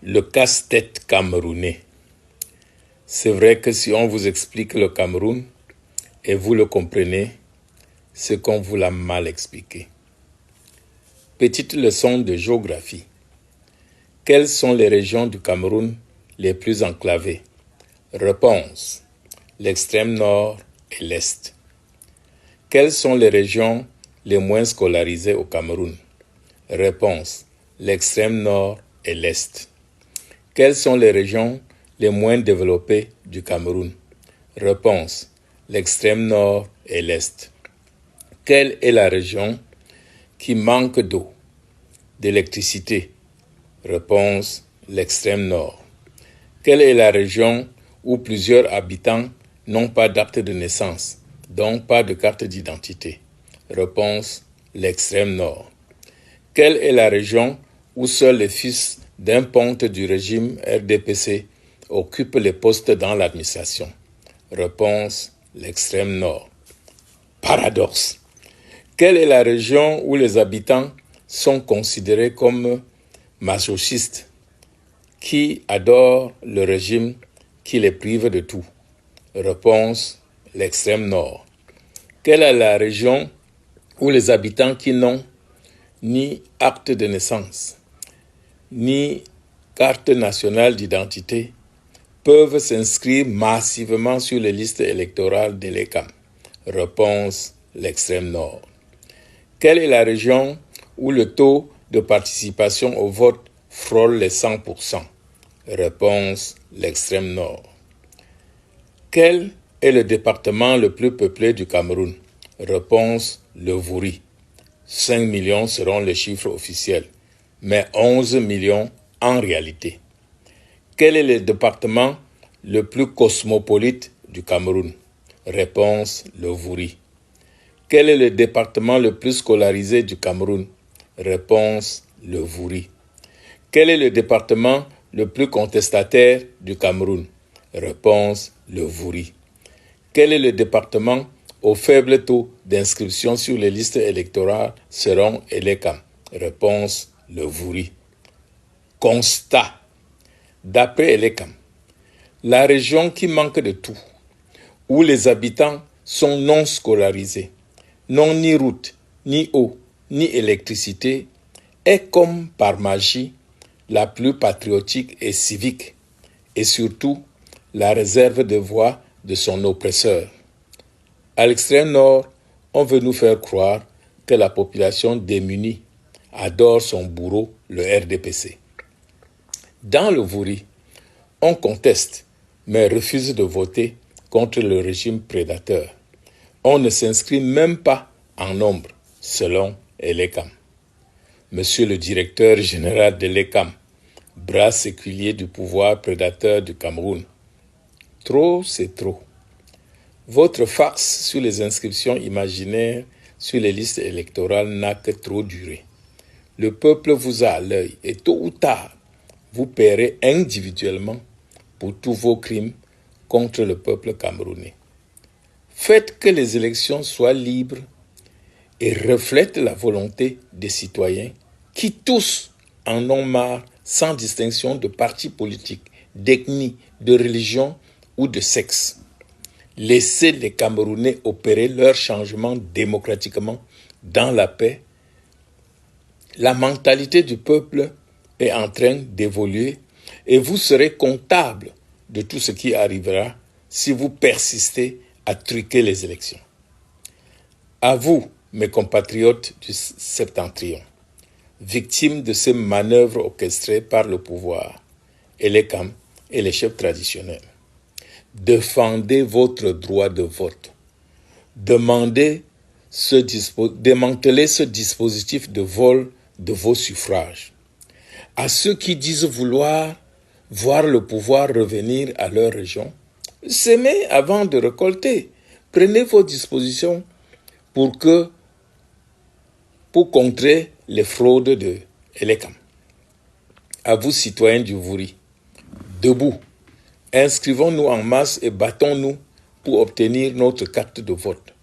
Le casse-tête camerounais. C'est vrai que si on vous explique le Cameroun et vous le comprenez, c'est qu'on vous l'a mal expliqué. Petite leçon de géographie. Quelles sont les régions du Cameroun les plus enclavées? Réponse: l'extrême nord et l'est. Quelles sont les régions les moins scolarisées au Cameroun? Réponse: l'extrême nord et l'est. Quelles sont les régions les moins développées du Cameroun? Réponse: l'extrême nord et l'est. Quelle est la région qui manque d'eau, d'électricité? Réponse: l'extrême nord. Quelle est la région où plusieurs habitants n'ont pas d'acte de naissance, donc pas de carte d'identité? Réponse: l'extrême nord. Quelle est la région où seuls les fils d'un ponte du régime RDPC occupent les postes dans l'administration? Réponse: l'extrême nord. Paradoxe. Quelle est la région où les habitants sont considérés comme masochistes, qui adorent le régime qui les prive de tout? Réponse: l'extrême nord. Quelle est la région où les habitants qui n'ont ni acte de naissance, ni carte nationale d'identité peuvent s'inscrire massivement sur les listes électorales de l'ECAM? Réponse: l'extrême nord. Quelle est la région où le taux de participation au vote frôle les 100%? Réponse: l'extrême nord. Quel est le département le plus peuplé du Cameroun? Réponse: le Vouri. 5 millions seront les chiffres officiels, mais 11 millions en réalité. Quel est le département le plus cosmopolite du Cameroun? Réponse: le Vouri. Quel est le département le plus scolarisé du Cameroun? Réponse: le Vouri. Quel est le département le plus contestataire du Cameroun? Réponse: le Vouri. Quel est le département au faible taux d'inscription sur les listes électorales selon l'ECAM? Réponse: le Vouri. Constat. D'après l'ECAM, la région qui manque de tout, où les habitants sont non scolarisés, n'ont ni route, ni eau, ni électricité, est comme par magie la plus patriotique et civique, et surtout la réserve de voix de son oppresseur. À l'extrême nord, on veut nous faire croire que la population démunie adore son bourreau, le RDPC. Dans le Vouri, on conteste, mais refuse de voter contre le régime prédateur. On ne s'inscrit même pas en nombre, selon l'ECAM. Monsieur le directeur général de l'ECAM, bras séculier du pouvoir prédateur du Cameroun, trop c'est trop. Votre farce sur les inscriptions imaginaires sur les listes électorales n'a que trop duré. Le peuple vous a à l'œil et tôt ou tard, vous paierez individuellement pour tous vos crimes contre le peuple camerounais. Faites que les élections soient libres et reflètent la volonté des citoyens qui tous en ont marre sans distinction de parti politique, d'ethnie, de religion ou de sexe. Laissez les Camerounais opérer leur changement démocratiquement dans la paix. La mentalité du peuple est en train d'évoluer et vous serez comptable de tout ce qui arrivera si vous persistez à truquer les élections. À vous, mes compatriotes du Septentrion, victimes de ces manœuvres orchestrées par le pouvoir, l'ECAM et les chefs traditionnels, défendez votre droit de vote. Démantelez ce dispositif de vol de vos suffrages. À ceux qui disent vouloir voir le pouvoir revenir à leur région, semez avant de récolter. Prenez vos dispositions pour contrer les fraudes de l'ECAM. À vous, citoyens du Vouri, debout, inscrivons-nous en masse et battons-nous pour obtenir notre carte de vote.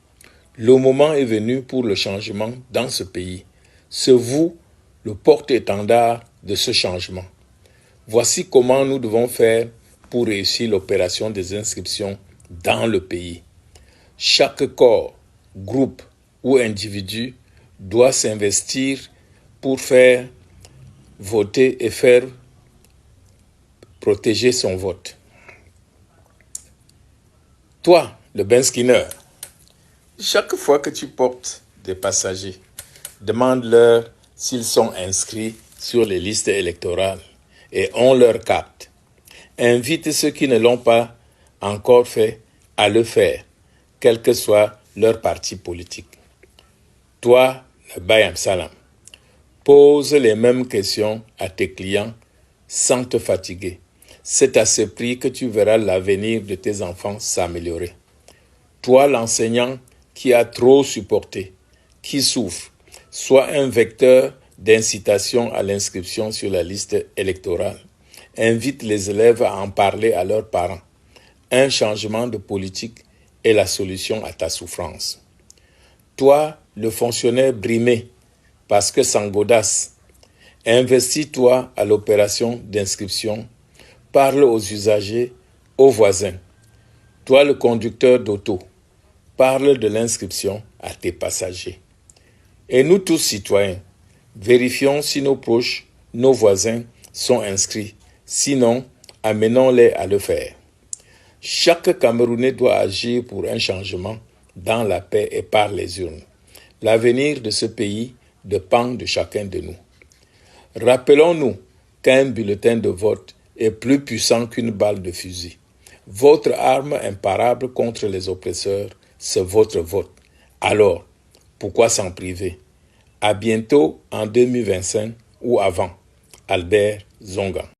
Le moment est venu pour le changement dans ce pays. C'est vous le porte-étendard de ce changement. Voici comment nous devons faire pour réussir l'opération des inscriptions dans le pays. Chaque corps, groupe ou individu doit s'investir pour faire voter et faire protéger son vote. Toi, le Ben Skinner, chaque fois que tu portes des passagers, demande-leur s'ils sont inscrits sur les listes électorales et ont leur carte. Invite ceux qui ne l'ont pas encore fait à le faire, quel que soit leur parti politique. Toi, le Bayam Salam, pose les mêmes questions à tes clients sans te fatiguer. C'est à ce prix que tu verras l'avenir de tes enfants s'améliorer. Toi, l'enseignant qui a trop supporté, qui souffre, sois un vecteur d'incitation à l'inscription sur la liste électorale. Invite les élèves à en parler à leurs parents. Un changement de politique est la solution à ta souffrance. Toi, le fonctionnaire brimé, parce que sans godasse, investis-toi à l'opération d'inscription. Parle aux usagers, aux voisins. Toi, le conducteur d'auto, parle de l'inscription à tes passagers. Et nous tous citoyens, vérifions si nos proches, nos voisins sont inscrits. Sinon, amenons-les à le faire. Chaque Camerounais doit agir pour un changement dans la paix et par les urnes. L'avenir de ce pays dépend de chacun de nous. Rappelons-nous qu'un bulletin de vote est plus puissant qu'une balle de fusil. Votre arme imparable contre les oppresseurs, c'est votre vote. Alors, pourquoi s'en priver? À bientôt en 2025 ou avant. Albert Zonga.